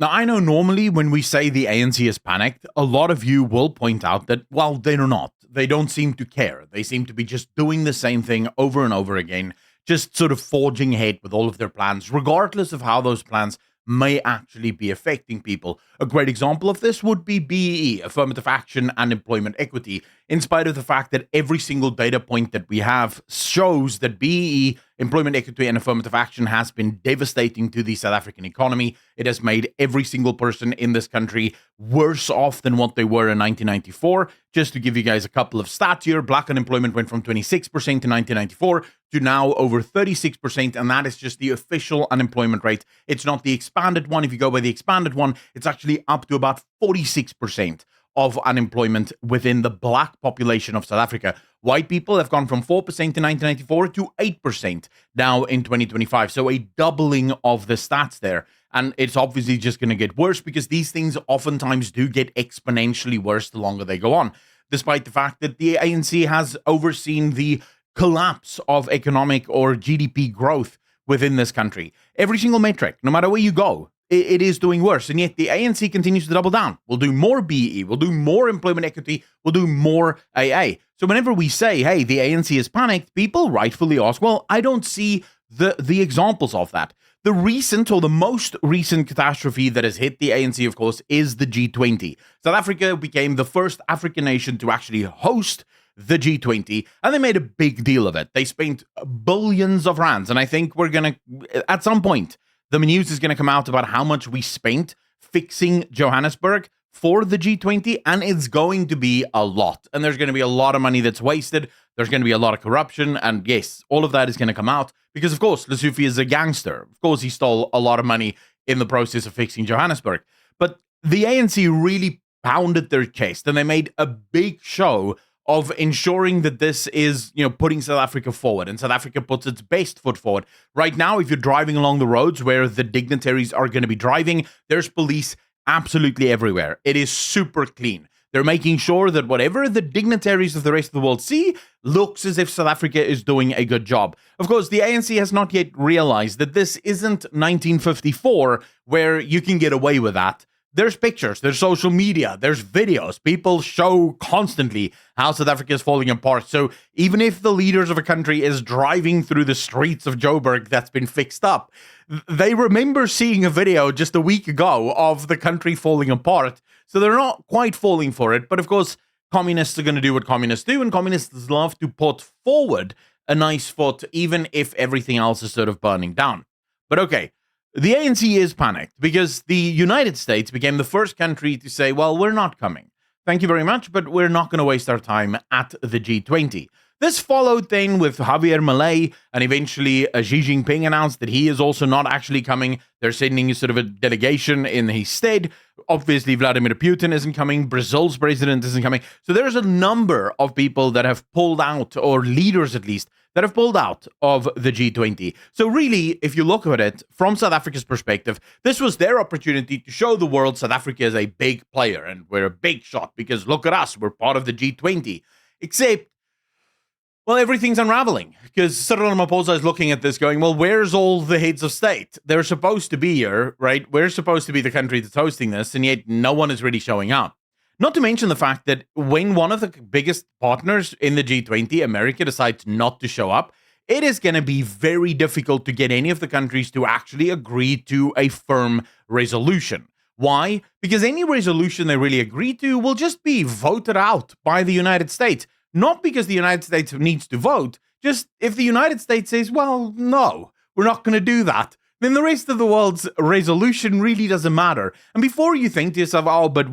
Now, I know normally when we say the ANC is panicked, a lot of you will point out that, well, they're not. They don't seem to care. They seem to be just doing the same thing over and over again, just sort of forging ahead with all of their plans, regardless of how those plans may actually be affecting people. A great example of this would be BEE, affirmative action and employment equity, in spite of the fact that every single data point that we have shows that BEE, employment equity and affirmative action has been devastating to the South African economy. It has made every single person in this country worse off than what they were in 1994. Just to give you guys a couple of stats here, black unemployment went from 26% in 1994 to now over 36%, and that is just the official unemployment rate. It's not the expanded one. If you go by the expanded one, it's actually up to about 46% of unemployment within the black population of South Africa. White people have gone from 4% in 1994 to 8% now in 2025. So a doubling of the stats there. And it's obviously just going to get worse because these things oftentimes do get exponentially worse the longer they go on, despite the fact that the ANC has overseen the collapse of economic or GDP growth within this country. Every single metric, no matter where you go, it is doing worse. And yet the ANC continues to double down. We'll do more BE, we'll do more employment equity, we'll do more AA. So whenever we say, hey, the ANC is panicked, people rightfully ask, well, I don't see the examples of that. The recent or the most recent catastrophe that has hit the ANC, of course, is the G20. South Africa became the first African nation to actually host the G20, and they made a big deal of it. They spent billions of rands, and I think we're going to, at some point, the news is going to come out about how much we spent fixing Johannesburg for the G20, and it's going to be a lot. And there's going to be a lot of money that's wasted. There's going to be a lot of corruption, and yes, all of that is going to come out because, of course, Lesotho is a gangster. Of course, he stole a lot of money in the process of fixing Johannesburg. But the ANC really pounded their chest, and they made a big show of ensuring that this is, putting South Africa forward, and South Africa puts its best foot forward. Right now, if you're driving along the roads where the dignitaries are going to be driving, there's police absolutely everywhere. It is super clean. They're making sure that whatever the dignitaries of the rest of the world see looks as if South Africa is doing a good job. Of course, the ANC has not yet realized that this isn't 1954 where you can get away with that. There's pictures, there's social media, there's videos. People show constantly how South Africa is falling apart. So even if the leaders of a country is driving through the streets of Joburg that's been fixed up, they remember seeing a video just a week ago of the country falling apart. So they're not quite falling for it. But of course, communists are going to do what communists do, and communists love to put forward a nice foot, even if everything else is sort of burning down. But okay. The ANC is panicked because the United States became the first country to say, well, we're not coming. Thank you very much, but we're not going to waste our time at the G20. This followed then with Javier Milei, and eventually Xi Jinping announced that he is also not actually coming. They're sending sort of a delegation in his stead. Obviously, Vladimir Putin isn't coming. Brazil's president isn't coming. So there's a number of people that have pulled out, or leaders at least, that have pulled out of the G20. So really, if you look at it from South Africa's perspective, this was their opportunity to show the world South Africa is a big player and we're a big shot because look at us, we're part of the G20. Except, well, everything's unraveling because Cyril Ramaphosa is looking at this going, well, where's all the heads of state? They're supposed to be here, right? We're supposed to be the country that's hosting this, and yet no one is really showing up. Not to mention the fact that when one of the biggest partners in the G20, America, decides not to show up, it is going to be very difficult to get any of the countries to actually agree to a firm resolution. Why? Because any resolution they really agree to will just be voted out by the United States. Not because the United States needs to vote, just if the United States says, well, no, we're not going to do that, then the rest of the world's resolution really doesn't matter. And before you think to yourself, oh, but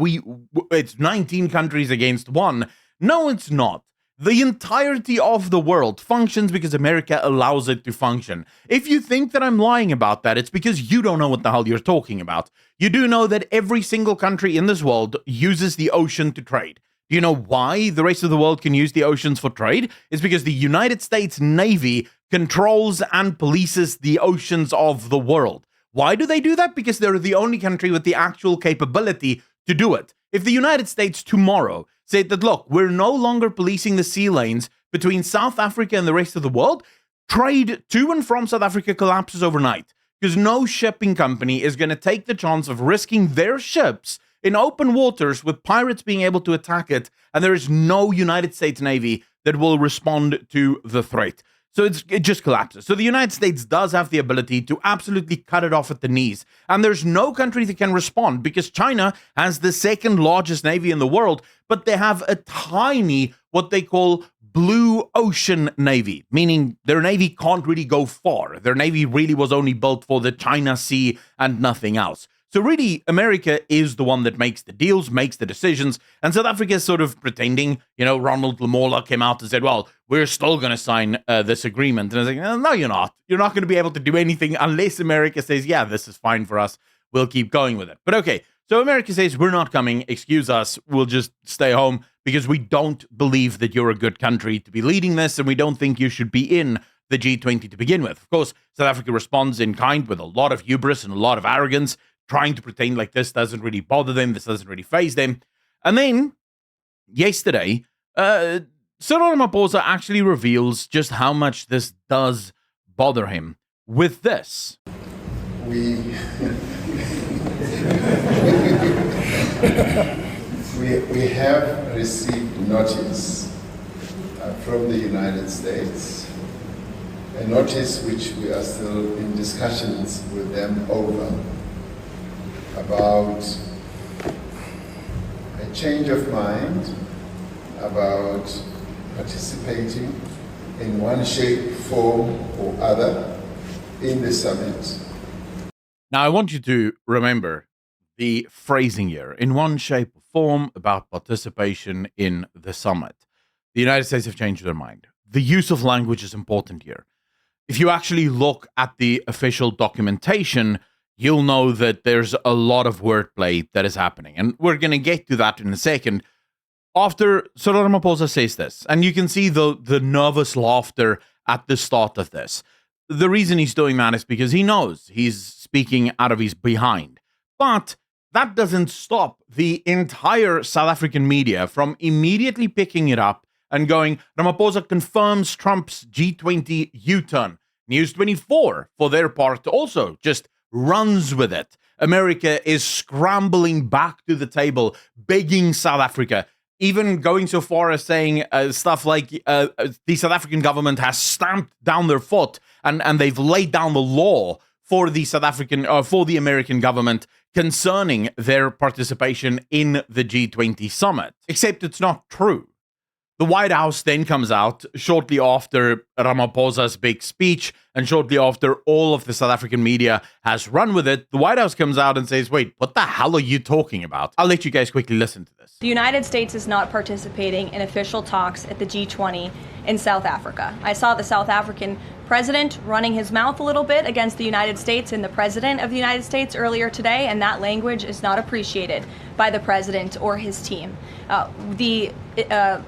it's 19 countries against one. No, it's not. The entirety of the world functions because America allows it to function. If you think that I'm lying about that, it's because you don't know what the hell you're talking about. You do know that every single country in this world uses the ocean to trade. Do you know why the rest of the world can use the oceans for trade? It's because the United States Navy controls and polices the oceans of the world. Why do they do that? Because they're the only country with the actual capability to do it. If the United States tomorrow said that, look, we're no longer policing the sea lanes between South Africa and the rest of the world, trade to and from South Africa collapses overnight. because no shipping company is going to take the chance of risking their ships in open waters with pirates being able to attack it, and there is no United States Navy that will respond to the threat. So it just collapses. So the United States does have the ability to absolutely cut it off at the knees. And there's no country that can respond because China has the second largest navy in the world, but they have a tiny, what they call blue ocean navy, meaning their navy can't really go far. Their navy really was only built for the China Sea and nothing else. So really, America is the one that makes the deals, makes the decisions, and South Africa is sort of pretending, Ronald Lamola came out and said, well, we're still going to sign this agreement. And I was like, no, you're not. You're not going to be able to do anything unless America says, yeah, this is fine for us. We'll keep going with it. But okay, so America says, we're not coming. Excuse us. We'll just stay home because we don't believe that you're a good country to be leading this, and we don't think you should be in the G20 to begin with. Of course, South Africa responds in kind with a lot of hubris and a lot of arrogance, trying to pretend like this doesn't really bother them, this doesn't really faze them. And then, yesterday, Cyril Ramaphosa actually reveals just how much this does bother him with this. We have received notice from the United States, a notice which we are still in discussions with them over, about a change of mind about participating in one shape, form, or other in the summit. Now, I want you to remember the phrasing here, in one shape or form, about participation in the summit. The United States have changed their mind. The use of language is important here. If you actually look at the official documentation, you'll know that there's a lot of wordplay that is happening. And we're going to get to that in a second. After Cyril Ramaphosa says this, and you can see the nervous laughter at the start of this. The reason he's doing that is because he knows he's speaking out of his behind. But that doesn't stop the entire South African media from immediately picking it up and going, Ramaphosa confirms Trump's G20 U-turn. News 24, for their part, also just runs with it. America is scrambling back to the table, begging South Africa, even going so far as saying stuff like the South African government has stamped down their foot and they've laid down the law for the for the American government concerning their participation in the G20 summit. Except it's not true. The White House then comes out shortly after Ramaphosa's big speech and shortly after all of the South African media has run with it. The White House comes out and says, wait, what the hell are you talking about? I'll let you guys quickly listen to this. The United States is not participating in official talks at the G20 in South Africa. I saw the South African president running his mouth a little bit against the United States and the president of the United States earlier today, and that language is not appreciated by the president or his team. The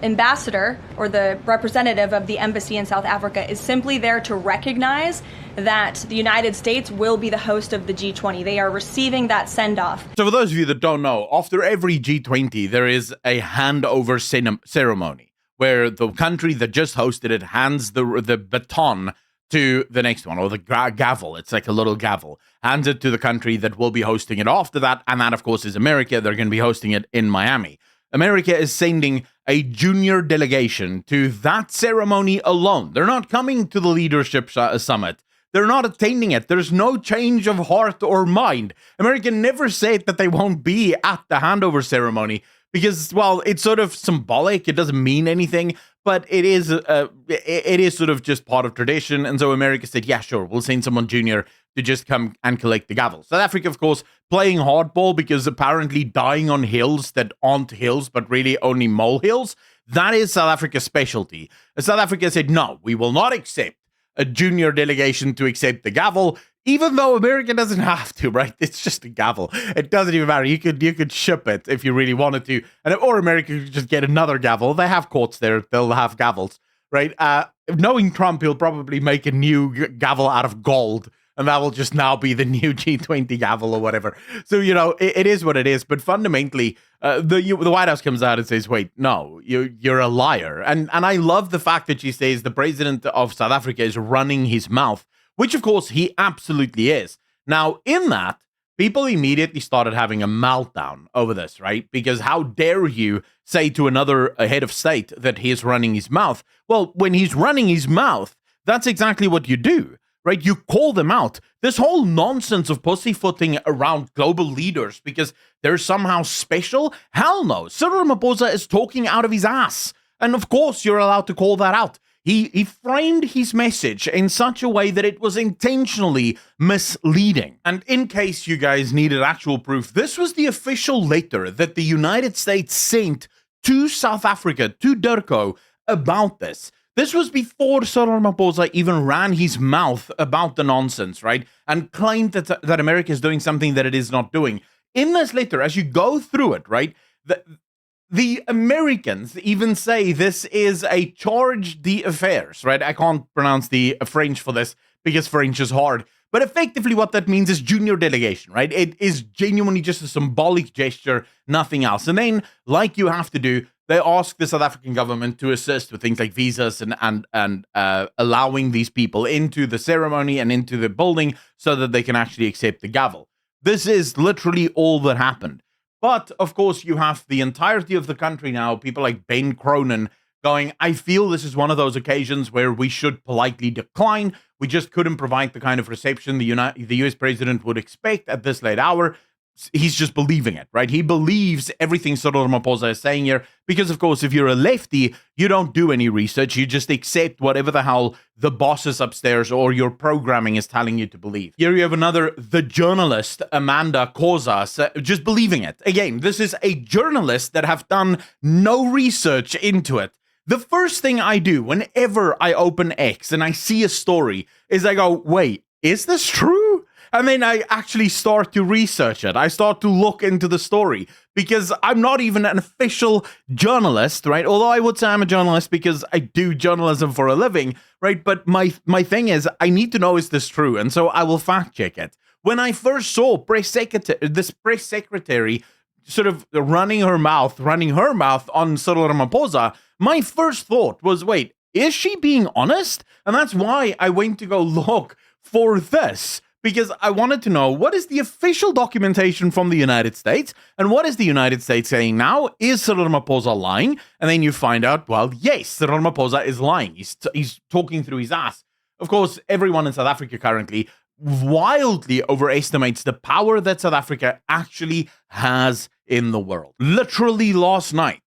ambassador or the representative of the embassy in South Africa is simply there to recognize that the United States will be the host of the G20. They are receiving that send-off. So for those of you that don't know, after every G20, there is a handover ceremony where the country that just hosted it hands the baton to the next one, or the gavel. It's like a little gavel. Hands it to the country that will be hosting it after that. And that, of course, is America. They're going to be hosting it in Miami. America is sending a junior delegation to that ceremony alone. They're not coming to the leadership summit. They're not attending it. There's no change of heart or mind. America never said that they won't be at the handover ceremony because, well, it's sort of symbolic. It doesn't mean anything, but it is sort of just part of tradition. And so America said, yeah, sure, we'll send someone junior to just come and collect the gavel. South Africa, of course, playing hardball because apparently dying on hills that aren't hills, but really only molehills. That is South Africa's specialty. South Africa said, no, we will not accept a junior delegation to accept the gavel, even though America doesn't have to, right? It's just a gavel. It doesn't even matter. You could ship it if you really wanted to, or America could just get another gavel. They have courts there. They'll have gavels, right? Knowing Trump, he'll probably make a new gavel out of gold, and that will just now be the new G20 gavel or whatever. So, it is what it is. But fundamentally, the White House comes out and says, wait, no, you're a liar. And I love the fact that she says the president of South Africa is running his mouth which of course he absolutely is. Now, in that, people immediately started having a meltdown over this, right? Because how dare you say to another head of state that he's running his mouth? Well, when he's running his mouth, that's exactly what you do, right? You call them out. This whole nonsense of pussyfooting around global leaders because they're somehow special? Hell no. Cyril Ramaphosa is talking out of his ass. And of course, you're allowed to call that out. He framed his message in such a way that it was intentionally misleading. And in case you guys needed actual proof, this was the official letter that the United States sent to South Africa, to Durko, about this. This was before Cyril Ramaphosa even ran his mouth about the nonsense, right? And claimed that America is doing something that it is not doing. In this letter, as you go through it, right, the Americans even say this is a charge d'affaires, right? I can't pronounce the French for this because French is hard. But effectively what that means is junior delegation, right? It is genuinely just a symbolic gesture, nothing else. And then, like you have to do, they ask the South African government to assist with things like visas and allowing these people into the ceremony and into the building so that they can actually accept the gavel. This is literally all that happened. But, of course, you have the entirety of the country now, people like Ben Cronin, going, I feel this is one of those occasions where we should politely decline. We just couldn't provide the kind of reception the US president would expect at this late hour. He's just believing it, right? He believes everything Cyril Ramaphosa is saying here because, of course, if you're a lefty, you don't do any research. You just accept whatever the hell the bosses upstairs or your programming is telling you to believe. Here you have the journalist, Amanda Kozas, just believing it. Again, this is a journalist that have done no research into it. The first thing I do whenever I open X and I see a story is I go, wait, is this true? And then I actually start to research it. I start to look into the story because I'm not even an official journalist, right? Although I would say I'm a journalist because I do journalism for a living, right? But my thing is I need to know, is this true? And so I will fact check it. When I first saw this press secretary sort of running her mouth on Cyril Ramaphosa, my first thought was, wait, is she being honest? And that's why I went to go look for this. Because I wanted to know, what is the official documentation from the United States? And what is the United States saying now? Is Cyril Ramaphosa lying? And then you find out, well, yes, Cyril Ramaphosa is lying. He's talking through his ass. Of course, everyone in South Africa currently wildly overestimates the power that South Africa actually has in the world. Literally last night,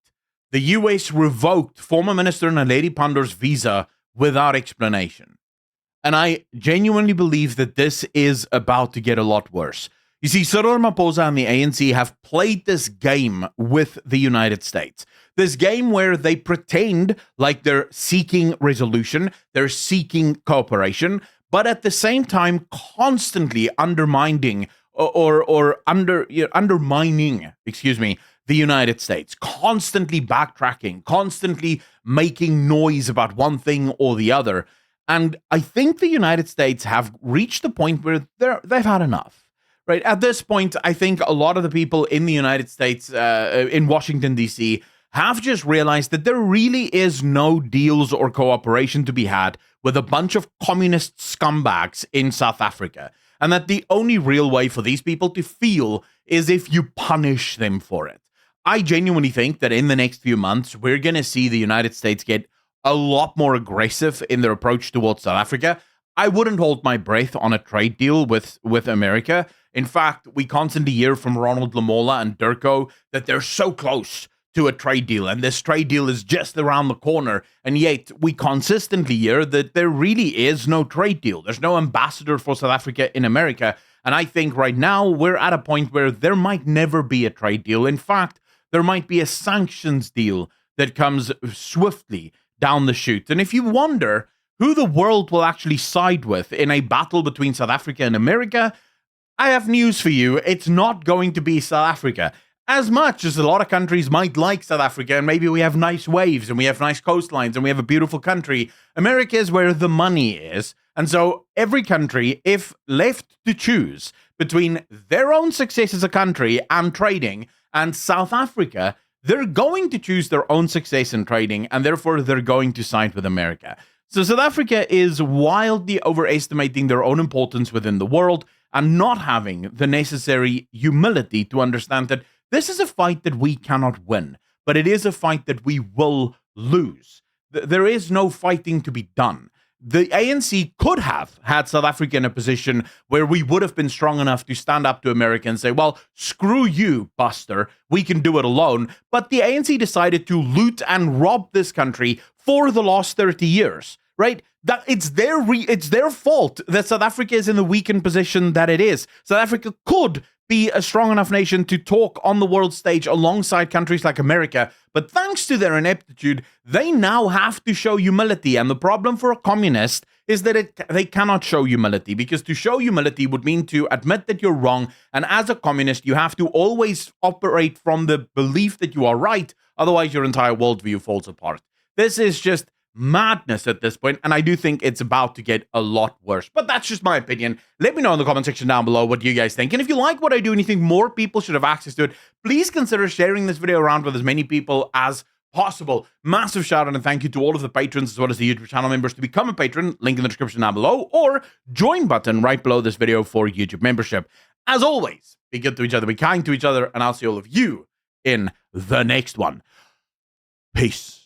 the US revoked former Minister Naledi Pandor's visa without explanation. And I genuinely believe that this is about to get a lot worse. You see, Cyril Ramaphosa and the ANC have played this game with the United States. This game where they pretend like they're seeking resolution, they're seeking cooperation, but at the same time constantly undermining, the United States, constantly backtracking, constantly making noise about one thing or the other. And I think the United States have reached the point where they've had enough, right? At this point, I think a lot of the people in the United States, in Washington, D.C., have just realized that there really is no deals or cooperation to be had with a bunch of communist scumbags in South Africa. And that the only real way for these people to feel is if you punish them for it. I genuinely think that in the next few months, we're going to see the United States get a lot more aggressive in their approach towards South Africa. I wouldn't hold my breath on a trade deal with America. In fact, we constantly hear from Ronald Lamola and Durko that they're so close to a trade deal, and this trade deal is just around the corner. And yet we consistently hear that there really is no trade deal. There's no ambassador for South Africa in America. And I think right now we're at a point where there might never be a trade deal. In fact, there might be a sanctions deal that comes swiftly down the chute. And if you wonder who the world will actually side with in a battle between South Africa and America, I have news for you. It's not going to be South Africa. As much as a lot of countries might like South Africa, and maybe we have nice waves and we have nice coastlines and we have a beautiful country, America is where the money is. And so every country, if left to choose between their own success as a country and trading and South Africa, they're going to choose their own success in trading, and therefore they're going to side with America. So South Africa is wildly overestimating their own importance within the world and not having the necessary humility to understand that this is a fight that we cannot win, but it is a fight that we will lose. There is no fighting to be done. The ANC could have had South Africa in a position where we would have been strong enough to stand up to America and say, well, screw you, Buster, we can do it alone. But the ANC decided to loot and rob this country for the last 30 years, right? That it's their fault that South Africa is in the weakened position that it is. South Africa could be a strong enough nation to talk on the world stage alongside countries like America, but thanks to their ineptitude, they now have to show humility. And the problem for a communist is that they cannot show humility, because to show humility would mean to admit that you're wrong. And as a communist, you have to always operate from the belief that you are right. Otherwise, your entire worldview falls apart. This is just madness at this point, and I do think it's about to get a lot worse. But that's just my opinion. Let me know in the comment section down below what you guys think. And if you like what I do and you think more people should have access to it, please consider sharing this video around with as many people as possible. Massive shout out and thank you to all of the patrons as well as the YouTube channel members. To become a patron, link in the description down below, or join button right below this video for YouTube membership. As always, be good to each other, be kind to each other, and I'll see all of you in the next one. Peace.